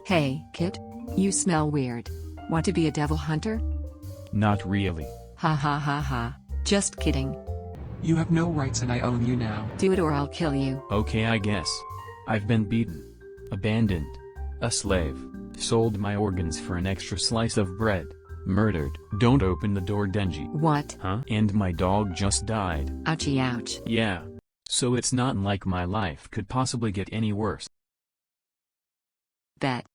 Hey, kid. You smell weird. Want to be a devil hunter? Not really. Ha ha ha ha. Just kidding. You have no rights and I own you now. Do it or I'll kill you. Okay, I guess. I've been beaten. Abandoned. A slave. Sold my organs for an extra slice of bread. Murdered. Don't open the door, Denji. What? Huh? And my dog just died. Ouchie ouch. Yeah. So it's not like my life could possibly get any worse. Bet.